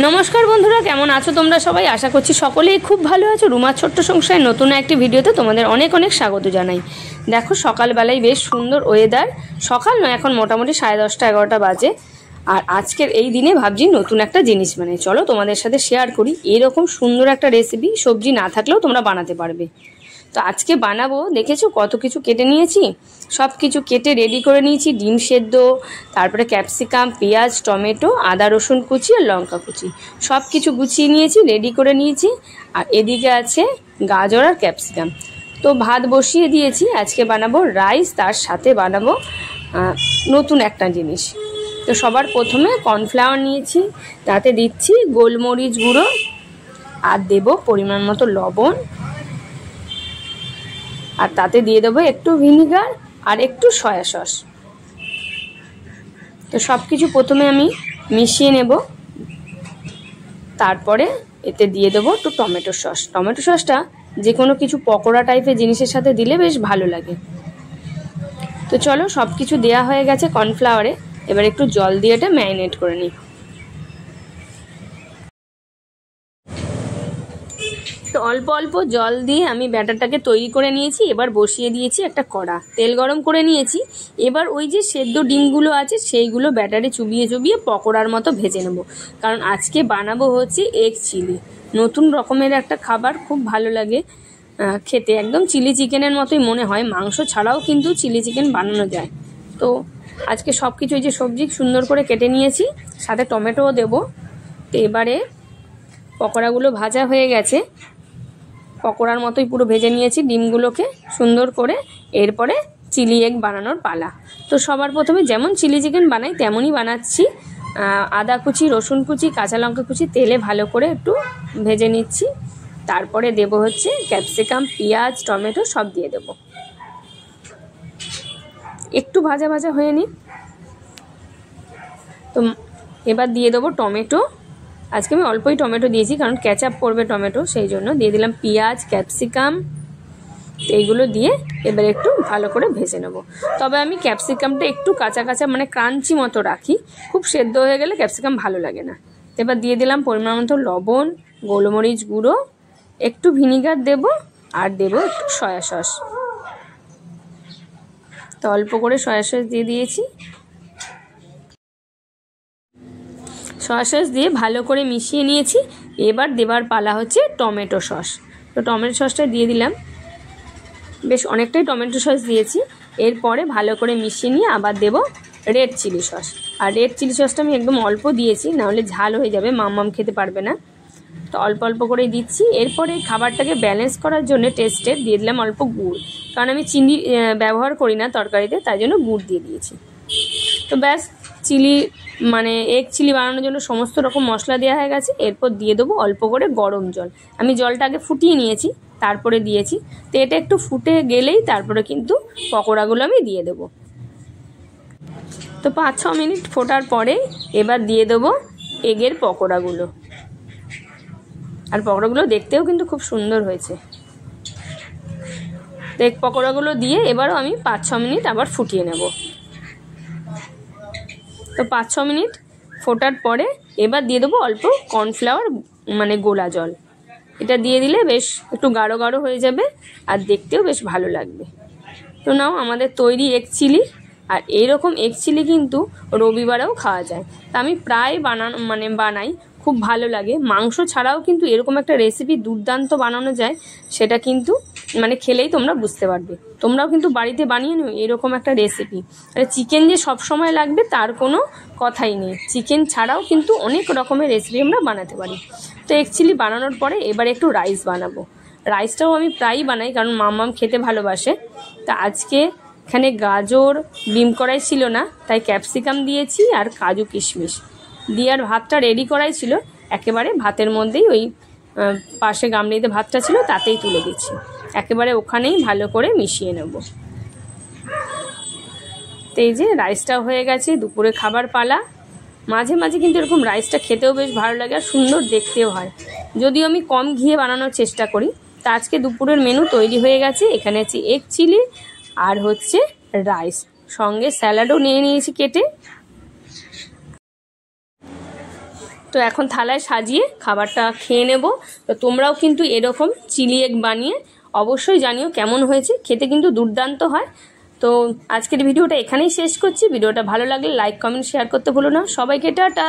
नमस्कार बंधुरा केमन आछो तोमरा सबाई आशा करछि सकलेई खूब भालो आछो। रुमार छोट्ट संसारे नतून एकटी भिडियोते तोमादेर अनेक अनेक स्वागत जानाई। देखो सकाल बेलाय बेश सुंदर ओয়েদার, सकाल नय एखन मोटामुटी 10:30 11টা बाजे। আর আজকের এই দিনে ভাবছি নতুন একটা জিনিস বানাই, চলো তোমাদের সাথে শেয়ার করি। এরকম সুন্দর একটা রেসিপি সবজি না থাকলেও তোমরা বানাতে পারবে। তো আজকে বানাবো, দেখেছো কত কিছু কেটে নিয়েছি, সব কিছু কেটে রেডি করে নিয়েছি। ডিম সেদ্ধ, তারপরে ক্যাপসিকাম, পেঁয়াজ, টমেটো, আদা রসুন কুচি আর লঙ্কা কুচি সব কিছু গুছিয়ে নিয়েছি, রেডি করে নিয়েছি। আর এদিকে আছে গাজর আর ক্যাপসিকাম। তো ভাত বসিয়ে দিয়েছি, আজকে বানাবো রাইস, তার সাথে বানাবো নতুন একটা জিনিস। তো সবার প্রথমে কর্নফ্লাওয়ার নিয়েছি, তাতে দিচ্ছি গোলমরিচ গুঁড়ো আর দেব পরিমাণ মতো লবণ, আর তাতে দিয়ে দেবো একটু ভিনিগার আর একটু সয়া সস। তো সব কিছু প্রথমে আমি মিশিয়ে নেব, তারপরে এতে দিয়ে দেবো একটু টমেটো সস। টমেটো সসটা যে কোনো কিছু পকোড়া টাইপের জিনিসের সাথে দিলে বেশ ভালো লাগে। তো চলো সব কিছু দেওয়া হয়ে গেছে কর্নফ্লাওয়ারে, এবার একটু জল দিয়ে এটা ম্যারিনেট করে নিই। তো অল্প অল্প জল দিয়ে আমি ব্যাটারটাকে তৈরি করে নিয়েছি। এবার বসিয়ে দিয়েছি একটা কড়া, তেল গরম করে নিয়েছি। এবার ওই যে সেদ্ধ ডিমগুলো আছে সেইগুলো ব্যাটারে চুবিয়ে চুবিয়ে পকোড়ার মতো ভেজে নেব, কারণ আজকে বানাবো হচ্ছে এগ চিলি। নতুন রকমের একটা খাবার, খুব ভালো লাগে খেতে, একদম চিলি চিকেনের মতোই মনে হয়। মাংস ছাড়াও কিন্তু চিলি চিকেন বানানো যায়। তো আজকে সব কিছু এই যে সবজি সুন্দর করে কেটে নিয়েছি, সাথে টমেটোও দেবো। তো এবারে পকোড়াগুলো ভাজা হয়ে গেছে, পকোড়ার মতোই পুরো ভেজে নিয়েছি ডিমগুলোকে সুন্দর করে। এরপরে চিলি এগ বানানোর পালা। তো সবার প্রথমে যেমন চিলি চিকেন বানাই তেমনই বানাচ্ছি। আদা কুচি, রসুন কুচি, কাঁচা লঙ্কা কুচি তেলে ভালো করে একটু ভেজে নিচ্ছি। তারপরে দেব হচ্ছে ক্যাপসিকাম, পেঁয়াজ, টমেটো সব দিয়ে দেব, একটু ভাজা ভাজা হয়ে নিই। তো এবার দিয়ে দেবো টমেটো। আজকে আমি অল্পই টমেটো দিয়েছি, কারণ ক্যাচআপ করবে টমেটো, সেই জন্য দিয়ে দিলাম পেঁয়াজ, ক্যাপসিকাম। এইগুলো দিয়ে এবার একটু ভালো করে ভেজে নেব। তবে আমি ক্যাপসিকামটা একটু কাঁচা কাঁচা মানে ক্রাঞ্চি মতো রাখি, খুব সেদ্ধ হয়ে গেলে ক্যাপসিকাম ভালো লাগে না। এবার দিয়ে দিলাম পরিমাণ মতো লবণ, গোলমরিচ গুঁড়ো, একটু ভিনিগার দেব, আর দেব একটু সয়া সস। তো অল্প করে সয়া সস দিয়ে দিয়েছি। সয়া সস দিয়ে ভালো করে মিশিয়ে নিয়েছি। এবার দেবার পালা হচ্ছে টমেটো সস। তো টমেটো সসটা দিয়ে দিলাম, বেশ অনেকটাই টমেটো সস দিয়েছি। এরপরে ভালো করে মিশিয়ে নিয়ে আবার দেব রেড চিলি সস। আর রেড চিলি সসটা আমি একদম অল্প দিয়েছি, নাহলে ঝাল হয়ে যাবে, মাম্মাম খেতে পারবে না। তো অল্প অল্প করেই দিচ্ছি। এরপরে খাবারটাকে ব্যালেন্স করার জন্য টেস্টে দিয়ে দিলাম অল্প গুড়, কারণ আমি চিনি ব্যবহার করি না তরকারিতে, তাই জন্য গুড় দিয়ে দিয়েছি। তো ব্যাস, চিলি মানে এগ চিলি বানানোর জন্য সমস্ত রকম মশলা দেওয়া হয়ে গেছে। এরপর দিয়ে দেবো অল্প করে গরম জল। আমি জলটা আগে ফুটিয়ে নিয়েছি, তারপরে দিয়েছি। তো এটা একটু ফুটে গেলেই তারপরে কিন্তু পকোড়াগুলো আমি দিয়ে দেবো। তো 5-6 মিনিট ফোটার পরে এবার দিয়ে দেবো এগের পকোড়াগুলো। আর পকোড়াগুলো দেখতেও কিন্তু খুব সুন্দর হয়েছে। তো এগ পকোড়াগুলো দিয়ে এবারও আমি 5-6 মিনিট আবার ফুটিয়ে নেব। তো 5-6 মিনিট ফোটার পরে এবার দিয়ে দেবো অল্প কর্নফ্লাওয়ার মানে গোলা জল। এটা দিয়ে দিলে বেশ একটু গাঢ় গাঢ় হয়ে যাবে, আর দেখতেও বেশ ভালো লাগবে। তো নাও আমাদের তৈরি এগ চিলি। আর এইরকম এগ চিলি কিন্তু রবিবারেও খাওয়া যায়। তা আমি প্রায় বানাই, খুব ভালো লাগে। মাংস ছাড়াও কিন্তু এরকম একটা রেসিপি দুর্দান্ত বানানো যায়, সেটা কিন্তু মানে খেলেই তোমরা বুঝতে পারবে। তোমরাও কিন্তু বাড়িতে বানিয়ে নিও এরকম একটা রেসিপি। আর চিকেন যে সব সময় লাগবে তার কোনো কথাই নেই, চিকেন ছাড়াও কিন্তু অনেক রকমের রেসিপি আমরা বানাতে পারি। তো এগ চিলি বানানোর পরে এবার একটু রাইস বানাবো। রাইসটাও আমি প্রায়ই বানাই, কারণ মাম্মাম খেতে ভালোবাসে। তা আজকে এখানে গাজর ডিম কড়াই ছিল না, তাই ক্যাপসিকাম দিয়েছি আর কাজু কিশমিশ দিয়ে। আর ভাতটা রেডি করাই ছিল, একেবারে ভাতের মধ্যেই ওই পাশে গামলিতে ভাতটা ছিল তাতেই তুলে দিচ্ছি, একেবারে ওখানেই ভালো করে মিশিয়ে নেব। তো এই যে রাইসটাও হয়ে গেছে, দুপুরে খাবার পালা। মাঝে মাঝে কিন্তু এরকম রাইসটা খেতেও বেশ ভালো লাগে আর সুন্দর দেখতেও হয়, যদিও আমি কম ঘিয়ে বানানোর চেষ্টা করি। তা আজকে দুপুরের মেনু তৈরি হয়ে গেছে। এখানে আছে এগ চিলি আর হচ্ছে রাইস, সঙ্গে স্যালাডও নিয়ে নিয়েছি কেটে। তো এখন থালায় সাজিয়ে খাবারটা খেয়ে নেব। তো তোমরাও কিন্তু এরকম চিলি এগ বানিয়ে অবশ্যই জানিও কেমন হয়েছে, খেতে কিন্তু দুর্দান্ত হয়। তো আজকের ভিডিওটা এখানেই শেষ করছি। ভিডিওটা ভালো লাগলে লাইক কমেন্ট শেয়ার করতে ভুলো না। সবাইকে টাটা।